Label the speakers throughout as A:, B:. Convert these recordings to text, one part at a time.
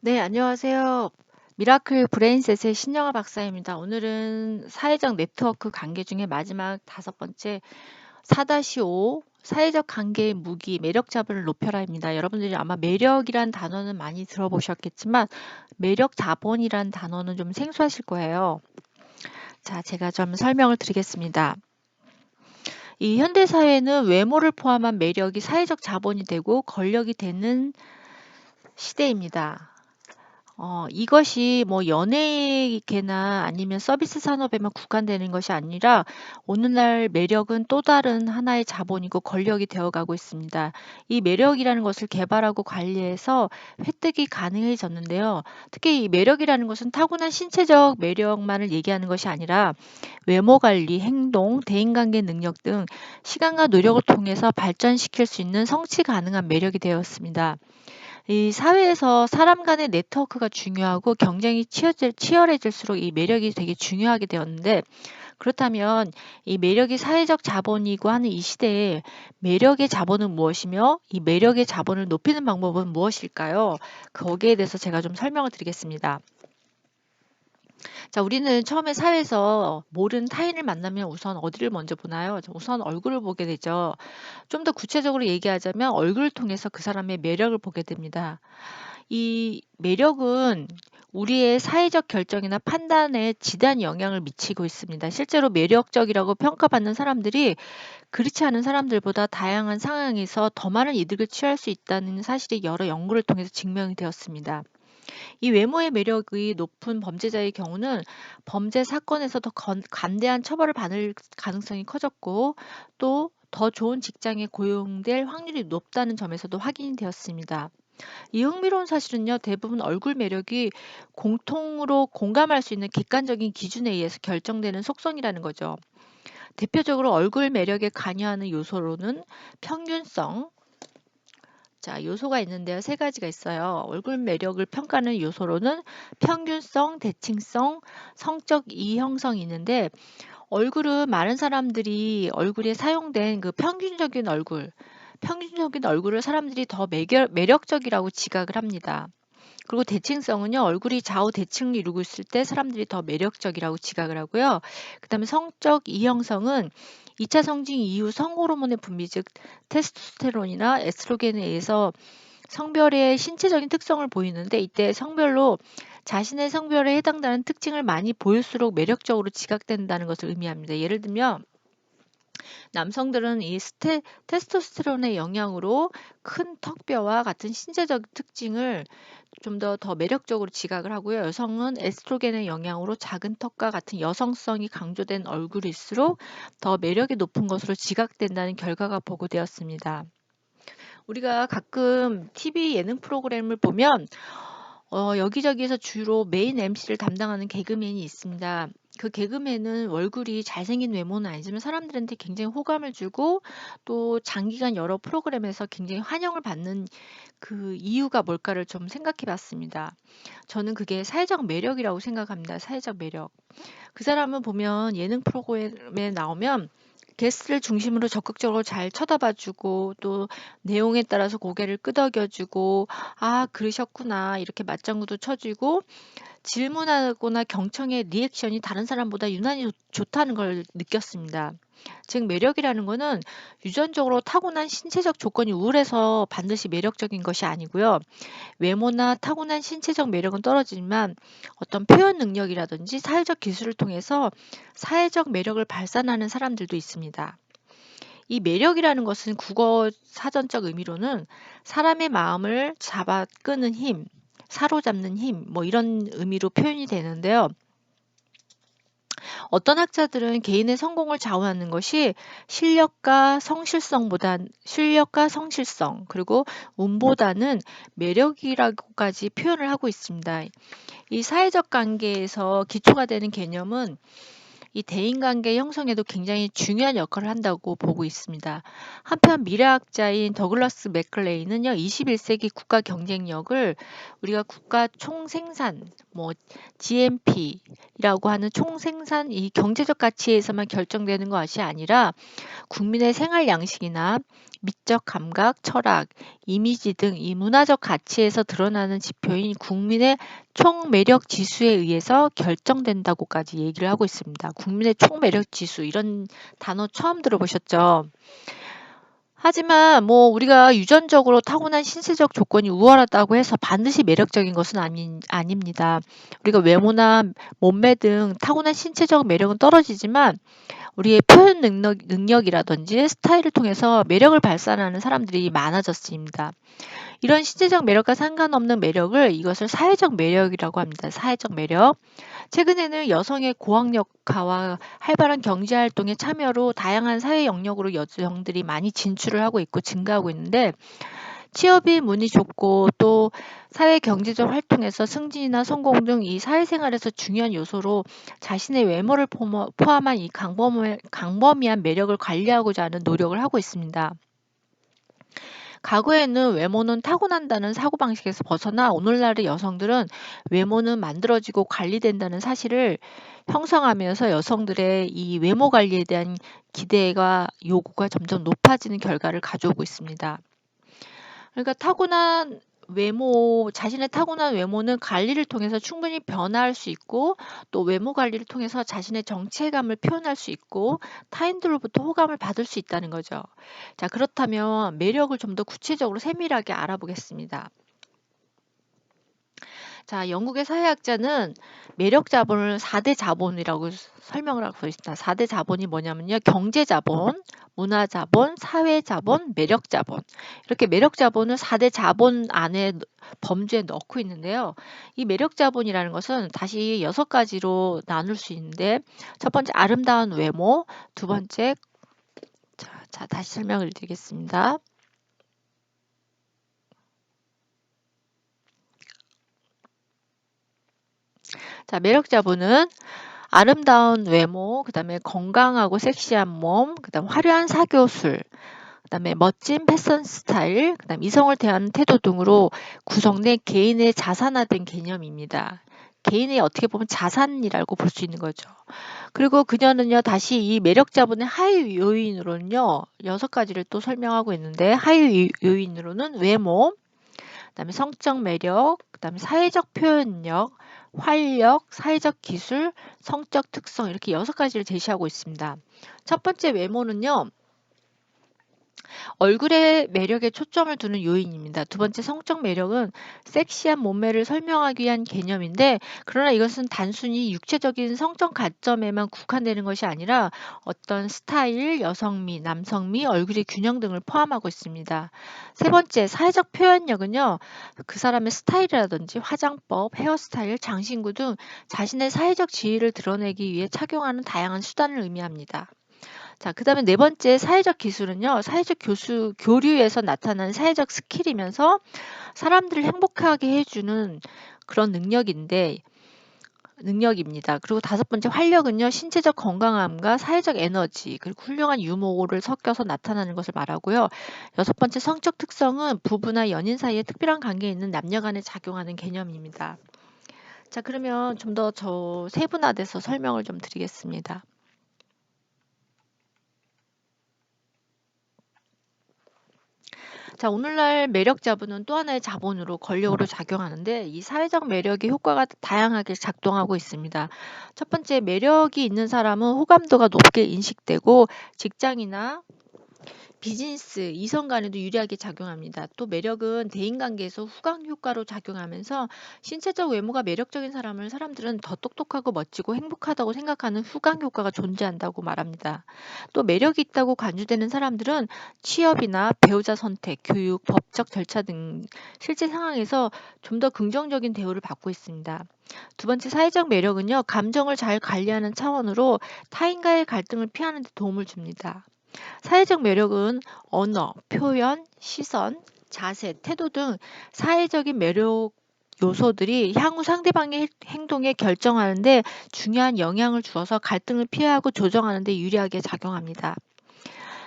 A: 네, 안녕하세요. 미라클 브레인셋의 신영아 박사입니다. 오늘은 사회적 네트워크 관계 중에 마지막 다섯 번째 4-5 사회적 관계의 무기, 매력 자본을 높여라입니다. 여러분들이 아마 매력이란 단어는 많이 들어보셨겠지만 매력 자본이란 단어는 좀 생소하실 거예요. 자, 제가 좀 설명을 드리겠습니다. 이 현대 사회는 외모를 포함한 매력이 사회적 자본이 되고 권력이 되는 시대입니다. 이것이 뭐 연예계나 아니면 서비스 산업에만 국한되는 것이 아니라 오늘날 매력은 또 다른 하나의 자본이고 권력이 되어가고 있습니다. 이 매력이라는 것을 개발하고 관리해서 획득이 가능해졌는데요. 특히 이 매력이라는 것은 타고난 신체적 매력만을 얘기하는 것이 아니라 외모 관리, 행동, 대인관계 능력 등 시간과 노력을 통해서 발전시킬 수 있는 성취 가능한 매력이 되었습니다. 이 사회에서 사람 간의 네트워크가 중요하고 경쟁이 치열해질수록 이 매력이 되게 중요하게 되었는데, 그렇다면 이 매력이 사회적 자본이고 하는 이 시대에 매력의 자본은 무엇이며 이 매력의 자본을 높이는 방법은 무엇일까요? 거기에 대해서 제가 좀 설명을 드리겠습니다. 자, 우리는 처음에 사회에서 모르는 타인을 만나면 우선 어디를 먼저 보나요? 우선 얼굴을 보게 되죠. 좀 더 구체적으로 얘기하자면 얼굴을 통해서 그 사람의 매력을 보게 됩니다. 이 매력은 우리의 사회적 결정이나 판단에 지대한 영향을 미치고 있습니다. 실제로 매력적이라고 평가받는 사람들이 그렇지 않은 사람들보다 다양한 상황에서 더 많은 이득을 취할 수 있다는 사실이 여러 연구를 통해서 증명이 되었습니다. 이 외모의 매력이 높은 범죄자의 경우는 범죄 사건에서 더 관대한 처벌을 받을 가능성이 커졌고, 또 더 좋은 직장에 고용될 확률이 높다는 점에서도 확인이 되었습니다. 이 흥미로운 사실은요, 대부분 얼굴 매력이 공통으로 공감할 수 있는 객관적인 기준에 의해서 결정되는 속성이라는 거죠. 대표적으로 얼굴 매력에 관여하는 요소로는 평균성, 자, 요소가 있는데요. 세 가지가 있어요. 얼굴 매력을 평가하는 요소로는 평균성, 대칭성, 성적 이형성이 있는데, 얼굴은 많은 사람들이 얼굴에 사용된 그 평균적인 얼굴을 사람들이 더 매력적이라고 지각을 합니다. 그리고 대칭성은요, 얼굴이 좌우 대칭을 이루고 있을 때 사람들이 더 매력적이라고 지각을 하고요. 그 다음에 성적 이형성은 2차 성징 이후 성호르몬의 분비, 즉 테스토스테론이나 에스트로겐에 의해서 성별의 신체적인 특성을 보이는데, 이때 성별로 자신의 성별에 해당되는 특징을 많이 보일수록 매력적으로 지각된다는 것을 의미합니다. 예를 들면 남성들은 이 테스토스테론의 영향으로 큰 턱뼈와 같은 신체적 특징을 좀 더 매력적으로 지각을 하고요. 여성은 에스트로겐의 영향으로 작은 턱과 같은 여성성이 강조된 얼굴일수록 더 매력이 높은 것으로 지각된다는 결과가 보고되었습니다. 우리가 가끔 TV 예능 프로그램을 보면 여기저기에서 주로 메인 MC를 담당하는 개그맨이 있습니다. 그 개그맨은 얼굴이 잘생긴 외모는 아니지만 사람들한테 굉장히 호감을 주고 또 장기간 여러 프로그램에서 굉장히 환영을 받는 그 이유가 뭘까를 좀 생각해 봤습니다. 저는 그게 사회적 매력이라고 생각합니다. 사회적 매력. 그 사람을 보면 예능 프로그램에 나오면 게스트를 중심으로 적극적으로 잘 쳐다봐 주고 또 내용에 따라서 고개를 끄덕여 주고 "아 그러셨구나." 이렇게 맞장구도 쳐 주고 질문하거나 경청의 리액션이 다른 사람보다 유난히 좋다는 걸 느꼈습니다. 즉 매력이라는 거는 유전적으로 타고난 신체적 조건이 우울해서 반드시 매력적인 것이 아니고요. 외모나 타고난 신체적 매력은 떨어지지만 어떤 표현 능력이라든지 사회적 기술을 통해서 사회적 매력을 발산하는 사람들도 있습니다. 이 매력이라는 것은 국어 사전적 의미로는 사람의 마음을 잡아 끄는 힘, 사로잡는 힘, 뭐 이런 의미로 표현이 되는데요. 어떤 학자들은 개인의 성공을 좌우하는 것이 실력과 성실성, 그리고 운보다는 매력이라고까지 표현을 하고 있습니다. 이 사회적 관계에서 기초가 되는 개념은 이 대인관계 형성에도 굉장히 중요한 역할을 한다고 보고 있습니다. 한편 미래학자인 더글라스 맥클레이는요, 21세기 국가 경쟁력을 우리가 국가 총생산, 뭐 GNP라고 하는 총생산 이 경제적 가치에서만 결정되는 것이 아니라 국민의 생활 양식이나 미적 감각, 철학 이미지 등 이 문화적 가치에서 드러나는 지표인 국민의 총 매력 지수에 의해서 결정된다고까지 얘기를 하고 있습니다. 국민의 총 매력 지수 이런 단어 처음 들어보셨죠? 하지만 뭐 우리가 유전적으로 타고난 신체적 조건이 우월하다고 해서 반드시 매력적인 것은 아닙니다. 우리가 외모나 몸매 등 타고난 신체적 매력은 떨어지지만 우리의 표현 능력이라든지 스타일을 통해서 매력을 발산하는 사람들이 많아졌습니다. 이런 신체적 매력과 상관없는 매력을 이것을 사회적 매력이라고 합니다. 사회적 매력. 최근에는 여성의 고학력화와 활발한 경제 활동의 참여로 다양한 사회 영역으로 여성들이 많이 진출을 하고 있고 증가하고 있는데 취업이 문이 좁고 또 사회 경제적 활동에서 승진이나 성공 등 이 사회생활에서 중요한 요소로 자신의 외모를 포함한 이 광범위한 매력을 관리하고자 하는 노력을 하고 있습니다. 과거에는 외모는 타고난다는 사고방식에서 벗어나 오늘날의 여성들은 외모는 만들어지고 관리된다는 사실을 형성하면서 여성들의 이 외모 관리에 대한 기대가 요구가 점점 높아지는 결과를 가져오고 있습니다. 그러니까 자신의 타고난 외모는 관리를 통해서 충분히 변화할 수 있고 또 외모 관리를 통해서 자신의 정체감을 표현할 수 있고 타인들로부터 호감을 받을 수 있다는 거죠. 자, 그렇다면 매력을 좀 더 구체적으로 세밀하게 알아보겠습니다. 자, 영국의 사회학자는 매력 자본을 4대 자본이라고 설명을 하고 있습니다. 4대 자본이 뭐냐면요. 경제 자본, 문화 자본, 사회 자본, 매력 자본. 이렇게 매력 자본을 4대 자본 안에 범주에 넣고 있는데요. 이 매력 자본이라는 것은 다시 6가지로 나눌 수 있는데 첫 번째 아름다운 외모, 두 번째 자, 다시 설명을 드리겠습니다. 자, 매력 자본은 아름다운 외모, 그 다음에 건강하고 섹시한 몸, 그 다음 화려한 사교술, 그 다음에 멋진 패션 스타일, 그 다음 이성을 대하는 태도 등으로 구성된 개인의 자산화된 개념입니다. 개인의 어떻게 보면 자산이라고 볼 수 있는 거죠. 그리고 그녀는요, 다시 이 매력 자본의 하위 요인으로는요, 6가지를 또 설명하고 있는데, 하위 요인으로는 외모, 그다음에 성적 매력, 그다음에 사회적 표현력, 활력, 사회적 기술, 성적 특성 이렇게 6가지를 제시하고 있습니다. 첫 번째 외모는요. 얼굴의 매력에 초점을 두는 요인입니다. 두 번째 성적 매력은 섹시한 몸매를 설명하기 위한 개념인데 그러나 이것은 단순히 육체적인 성적 가점에만 국한되는 것이 아니라 어떤 스타일, 여성미, 남성미, 얼굴의 균형 등을 포함하고 있습니다. 세 번째 사회적 표현력은요. 그 사람의 스타일이라든지 화장법, 헤어스타일, 장신구 등 자신의 사회적 지위를 드러내기 위해 착용하는 다양한 수단을 의미합니다. 자, 그다음에 네 번째 사회적 기술은요. 사회적 교류에서 나타나는 사회적 스킬이면서 사람들을 행복하게 해주는 그런 능력입니다. 그리고 다섯 번째 활력은요. 신체적 건강함과 사회적 에너지 그리고 훌륭한 유머를 섞여서 나타나는 것을 말하고요. 여섯 번째 성적 특성은 부부나 연인 사이에 특별한 관계에 있는 남녀 간에 작용하는 개념입니다. 자, 그러면 좀 더 세분화돼서 설명을 좀 드리겠습니다. 자, 오늘날 매력 자본은 또 하나의 자본으로 권력으로 작용하는데 이 사회적 매력의 효과가 다양하게 작동하고 있습니다. 첫 번째, 매력이 있는 사람은 호감도가 높게 인식되고 직장이나 비즈니스, 이성 간에도 유리하게 작용합니다. 또 매력은 대인관계에서 후광 효과로 작용하면서 신체적 외모가 매력적인 사람들은 더 똑똑하고 멋지고 행복하다고 생각하는 후광 효과가 존재한다고 말합니다. 또 매력이 있다고 간주되는 사람들은 취업이나 배우자 선택, 교육, 법적 절차 등 실제 상황에서 좀 더 긍정적인 대우를 받고 있습니다. 두 번째 사회적 매력은요, 감정을 잘 관리하는 차원으로 타인과의 갈등을 피하는 데 도움을 줍니다. 사회적 매력은 언어, 표현, 시선, 자세, 태도 등 사회적인 매력 요소들이 향후 상대방의 행동에 결정하는데 중요한 영향을 주어서 갈등을 피하고 조정하는 데 유리하게 작용합니다.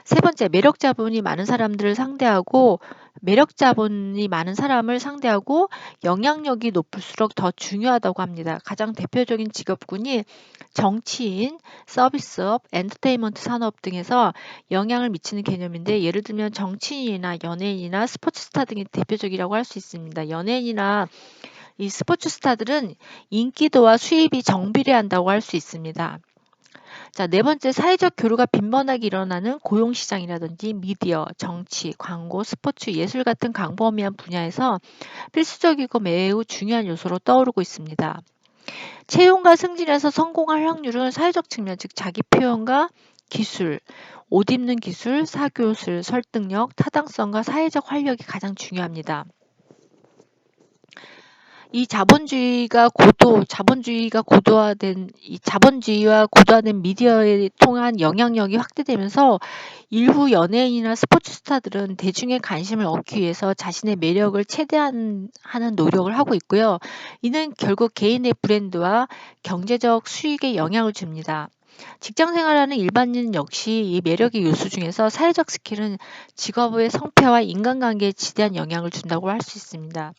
A: 세 번째, 매력 자본이 많은 사람들을 상대하고 매력 자본이 많은 사람을 상대하고 영향력이 높을수록 더 중요하다고 합니다. 가장 대표적인 직업군이 정치인, 서비스업, 엔터테인먼트 산업 등에서 영향을 미치는 개념인데 예를 들면 정치인이나 연예인이나 스포츠 스타 등이 대표적이라고 할 수 있습니다. 연예인이나 이 스포츠 스타들은 인기도와 수입이 정비례한다고 할 수 있습니다. 자, 네 번째, 사회적 교류가 빈번하게 일어나는 고용시장이라든지 미디어, 정치, 광고, 스포츠, 예술 같은 광범위한 분야에서 필수적이고 매우 중요한 요소로 떠오르고 있습니다. 채용과 승진에서 성공할 확률은 사회적 측면, 즉 자기 표현과 기술, 옷 입는 기술, 사교술, 설득력, 타당성과 사회적 활력이 가장 중요합니다. 이 자본주의와 고도화된 미디어에 통한 영향력이 확대되면서 일부 연예인이나 스포츠 스타들은 대중의 관심을 얻기 위해서 자신의 매력을 최대한 하는 노력을 하고 있고요. 이는 결국 개인의 브랜드와 경제적 수익에 영향을 줍니다. 직장 생활하는 일반인 역시 이 매력의 요소 중에서 사회적 스킬은 직업의 성패와 인간관계에 지대한 영향을 준다고 할 수 있습니다.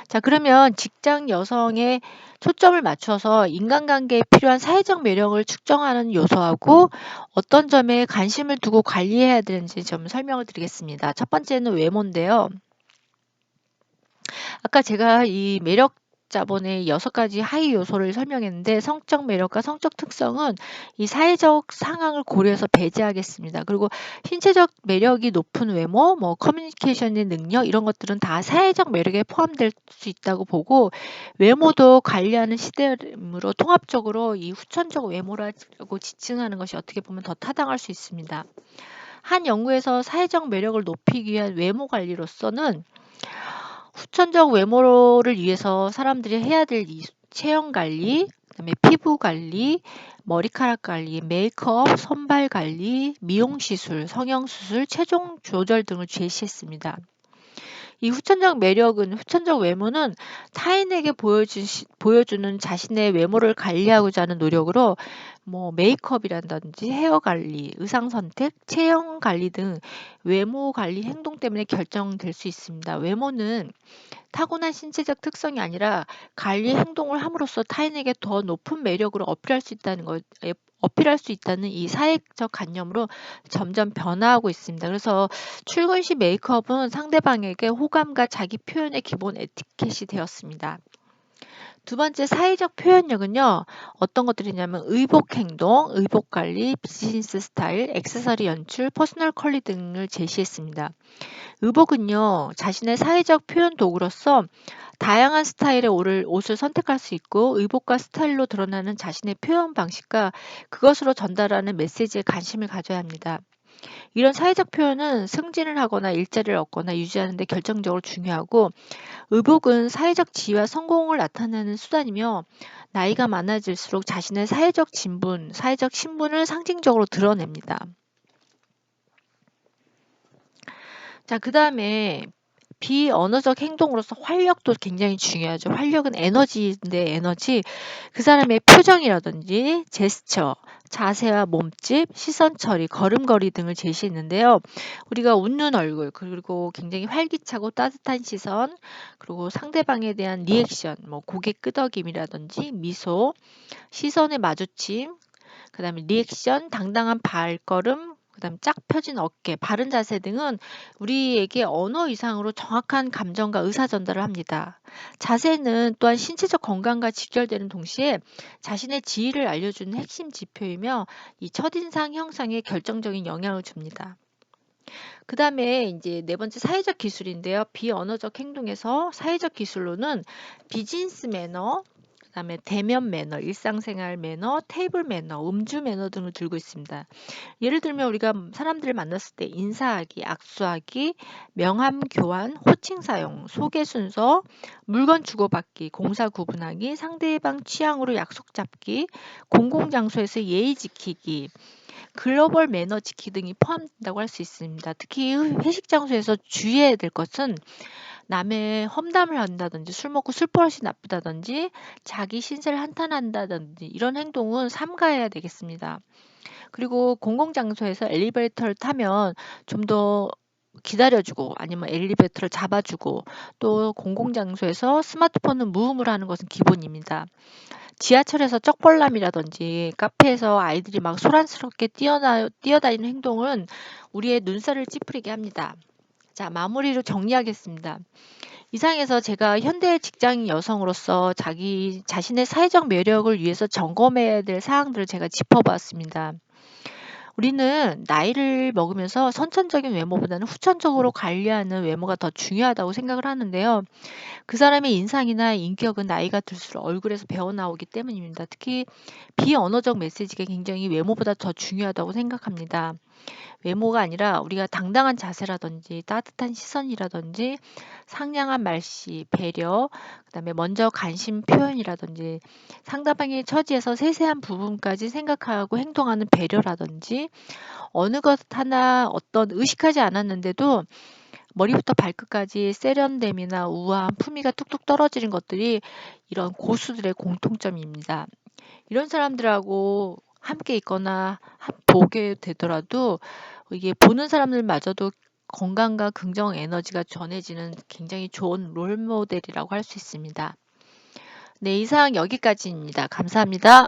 A: 자, 그러면 직장 여성에 초점을 맞춰서 인간관계에 필요한 사회적 매력을 측정하는 요소하고 어떤 점에 관심을 두고 관리해야 되는지 좀 설명을 드리겠습니다. 첫 번째는 외모인데요. 아까 제가 이 매력 자본의 6가지 하위 요소를 설명했는데 성적 매력과 성적 특성은 이 사회적 상황을 고려해서 배제하겠습니다. 그리고 신체적 매력이 높은 외모, 뭐 커뮤니케이션의 능력 이런 것들은 다 사회적 매력에 포함될 수 있다고 보고 외모도 관리하는 시스템으로 통합적으로 이 후천적 외모라고 지칭하는 것이 어떻게 보면 더 타당할 수 있습니다. 한 연구에서 사회적 매력을 높이기 위한 외모 관리로서는 후천적 외모를 위해서 사람들이 해야 될 이 체형 관리, 그다음에 피부 관리, 머리카락 관리, 메이크업, 손발 관리, 미용 시술, 성형 수술, 체중 조절 등을 제시했습니다. 이 후천적 외모는 타인에게 보여주는 자신의 외모를 관리하고자 하는 노력으로 뭐 메이크업이란든지 헤어 관리, 의상 선택, 체형 관리 등 외모 관리 행동 때문에 결정될 수 있습니다. 외모는 타고난 신체적 특성이 아니라 관리 행동을 함으로써 타인에게 더 높은 매력으로 어필할 수 있다는 이 사회적 관념으로 점점 변화하고 있습니다. 그래서 출근 시 메이크업은 상대방에게 호감과 자기 표현의 기본 에티켓이 되었습니다. 두 번째, 사회적 표현력은요. 어떤 것들이냐면 의복 행동, 의복 관리, 비즈니스 스타일, 액세서리 연출, 퍼스널 컬리 등을 제시했습니다. 의복은요, 자신의 사회적 표현 도구로서 다양한 스타일의 옷을 선택할 수 있고, 의복과 스타일로 드러나는 자신의 표현 방식과 그것으로 전달하는 메시지에 관심을 가져야 합니다. 이런 사회적 표현은 승진을 하거나 일자리를 얻거나 유지하는 데 결정적으로 중요하고, 의복은 사회적 지위와 성공을 나타내는 수단이며, 나이가 많아질수록 자신의 사회적 진분, 사회적 신분을 상징적으로 드러냅니다. 자, 그 다음에 비언어적 행동으로서 활력도 굉장히 중요하죠. 활력은 에너지인데 에너지, 그 사람의 표정이라든지 제스처, 자세와 몸집, 시선 처리, 걸음걸이 등을 제시했는데요. 우리가 웃는 얼굴, 그리고 굉장히 활기차고 따뜻한 시선, 그리고 상대방에 대한 리액션, 뭐 고개 끄덕임이라든지 미소, 시선의 마주침, 그 다음에 리액션, 당당한 발걸음, 그 다음 짝 펴진 어깨, 바른 자세 등은 우리에게 언어 이상으로 정확한 감정과 의사 전달을 합니다. 자세는 또한 신체적 건강과 직결되는 동시에 자신의 지위를 알려주는 핵심 지표이며 이 첫인상 형성에 결정적인 영향을 줍니다. 그 다음에 이제 네 번째 사회적 기술인데요. 비언어적 행동에서 사회적 기술로는 비즈니스 매너, 그다음에 대면 매너, 일상생활 매너, 테이블 매너, 음주 매너 등을 들고 있습니다. 예를 들면 우리가 사람들을 만났을 때 인사하기, 악수하기, 명함 교환, 호칭 사용, 소개 순서, 물건 주고받기, 공사 구분하기, 상대방 취향으로 약속 잡기, 공공장소에서 예의 지키기, 글로벌 매너 지키 등이 포함된다고 할 수 있습니다. 특히 회식 장소에서 주의해야 될 것은 남의 험담을 한다든지 술 먹고 술버릇이 나쁘다든지 자기 신세를 한탄한다든지 이런 행동은 삼가해야 되겠습니다. 그리고 공공장소에서 엘리베이터를 타면 좀 더 기다려주고 아니면 엘리베이터를 잡아주고 또 공공장소에서 스마트폰을 무음으로 하는 것은 기본입니다. 지하철에서 쩍벌남이라든지 카페에서 아이들이 막 소란스럽게 뛰어다니는 행동은 우리의 눈살을 찌푸리게 합니다. 자, 마무리로 정리하겠습니다. 이상에서 제가 현대 직장인 여성으로서 자기 자신의 사회적 매력을 위해서 점검해야 될 사항들을 제가 짚어봤습니다. 우리는 나이를 먹으면서 선천적인 외모보다는 후천적으로 관리하는 외모가 더 중요하다고 생각을 하는데요. 그 사람의 인상이나 인격은 나이가 들수록 얼굴에서 배어나오기 때문입니다. 특히 비언어적 메시지가 굉장히 외모보다 더 중요하다고 생각합니다. 외모가 아니라 우리가 당당한 자세라든지 따뜻한 시선이라든지 상냥한 말씨, 배려, 그다음에 먼저 관심 표현이라든지 상대방의 처지에서 세세한 부분까지 생각하고 행동하는 배려라든지 어느 것 하나 어떤 의식하지 않았는데도 머리부터 발끝까지 세련됨이나 우아한 품위가 뚝뚝 떨어지는 것들이 이런 고수들의 공통점입니다. 이런 사람들하고 함께 있거나 보게 되더라도 이게 보는 사람들마저도 건강과 긍정 에너지가 전해지는 굉장히 좋은 롤 모델이라고 할 수 있습니다. 네, 이상 여기까지입니다. 감사합니다.